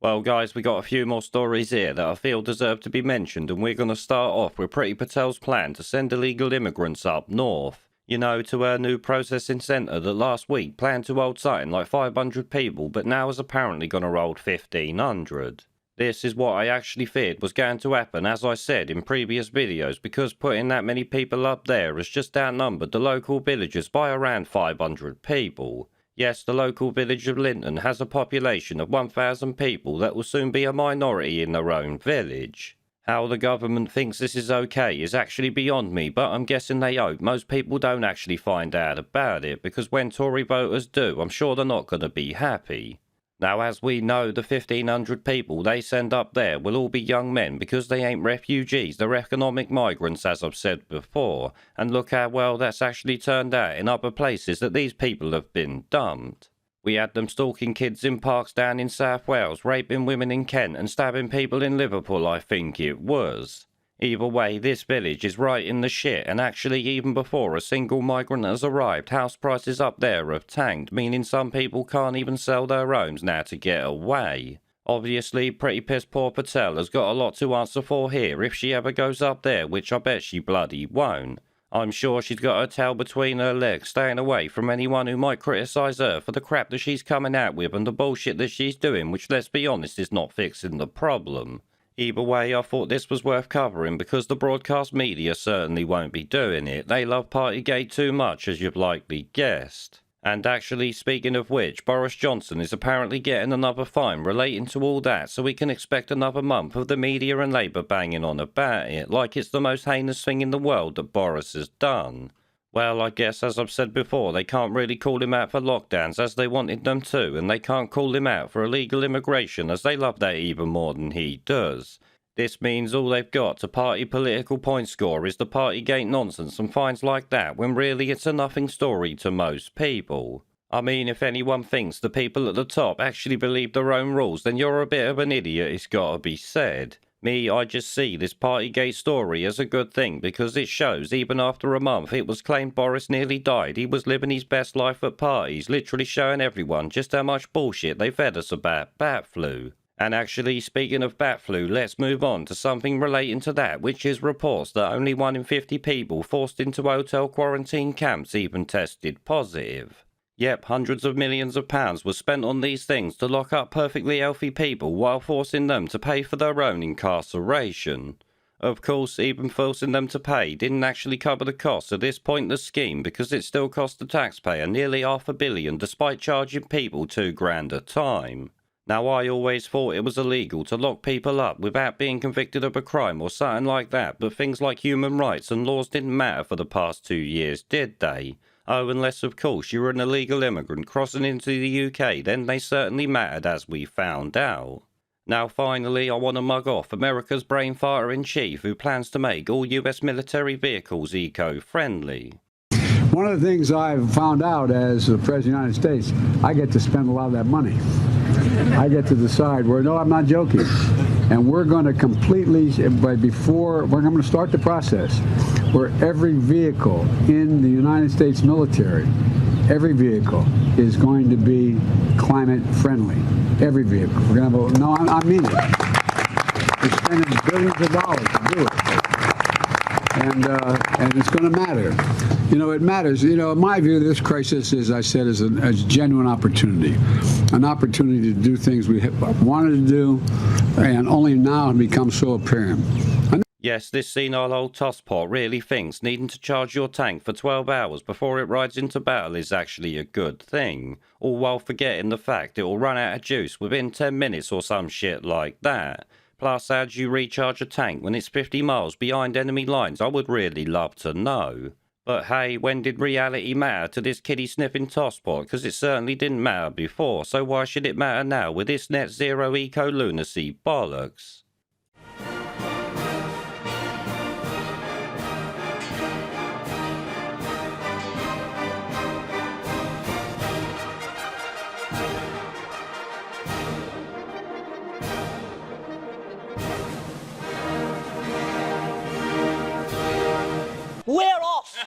Well, guys, we got a few more stories here that I feel deserve to be mentioned, and we're going to start off with Priti Patel's plan to send illegal immigrants up north. You know, to her new processing centre that last week planned to hold something like 500 people, but now is apparently going to hold 1,500. This is what I actually feared was going to happen, as I said in previous videos, because putting that many people up there has just outnumbered the local villagers by around 500 people. Yes, the local village of Linton has a population of 1,000 people that will soon be a minority in their own village. How the government thinks this is okay is actually beyond me, but I'm guessing they hope most people don't actually find out about it, because when Tory voters do, I'm sure they're not going to be happy. Now, as we know, the 1,500 people they send up there will all be young men, because they ain't refugees, they're economic migrants, as I've said before. And look how well that's actually turned out in other places that these people have been dumped. We had them stalking kids in parks down in South Wales, raping women in Kent, and stabbing people in Liverpool, I think it was. Either way, this village is right in the shit, and actually even before a single migrant has arrived, house prices up there have tanked, meaning some people can't even sell their homes now to get away. Obviously, Priti Piss Poor Patel has got a lot to answer for here if she ever goes up there, which I bet she bloody won't. I'm sure she's got her tail between her legs, staying away from anyone who might criticise her for the crap that she's coming out with and the bullshit that she's doing, which, let's be honest, is not fixing the problem. Either way, I thought this was worth covering because the broadcast media certainly won't be doing it. They love Partygate too much, as you've likely guessed. And actually, speaking of which, Boris Johnson is apparently getting another fine relating to all that, so we can expect another month of the media and Labour banging on about it, like it's the most heinous thing in the world that Boris has done. Well, I guess, as I've said before, they can't really call him out for lockdowns as they wanted them to, and they can't call him out for illegal immigration as they love that even more than he does. This means all they've got to party political point score is the Partygate nonsense and fines like that, when really it's a nothing story to most people. I mean, if anyone thinks the people at the top actually believe their own rules, then you're a bit of an idiot, it's gotta be said. Me, I just see this Partygate story as a good thing because it shows even after a month it was claimed Boris nearly died, he was living his best life at parties, literally showing everyone just how much bullshit they fed us about bat flu. And actually, speaking of bat flu, let's move on to something relating to that, which is reports that only 1 in 50 people forced into hotel quarantine camps even tested positive. Yep, hundreds of millions of pounds were spent on these things to lock up perfectly healthy people while forcing them to pay for their own incarceration. Of course, even forcing them to pay didn't actually cover the cost of this pointless scheme because it still cost the taxpayer nearly $500 million despite charging people $2,000 a time. Now, I always thought it was illegal to lock people up without being convicted of a crime or something like that, but things like human rights and laws didn't matter for the past 2 years, did they? Oh, unless of course you were an illegal immigrant crossing into the UK, then they certainly mattered as we found out. Now finally, I want to mug off America's brain farter-in-chief who plans to make all US military vehicles eco-friendly. One of the things I've found out as the President of the United States, I get to spend a lot of that money. I get to decide where, no, I'm not joking. And we're going to completely, but before, we're going to start the process where every vehicle in the United States military, every vehicle is going to be climate friendly. Every vehicle. We're going to have no, I mean it. We're spending billions of dollars to do it. And it's going to matter. You know, it matters. You know, in my view, this crisis, as I said, is a genuine opportunity. An opportunity to do things we wanted to do and only now have become so apparent. Yes, this senile old tosspot really thinks needing to charge your tank for 12 hours before it rides into battle is actually a good thing, all while forgetting the fact it will run out of juice within 10 minutes or some shit like that. Plus, how do you recharge a tank when it's 50 miles behind enemy lines? I would really love to know. But hey, when did reality matter to this kiddie-sniffing tosspot? Because it certainly didn't matter before, so why should it matter now with this net zero eco-lunacy bollocks? Where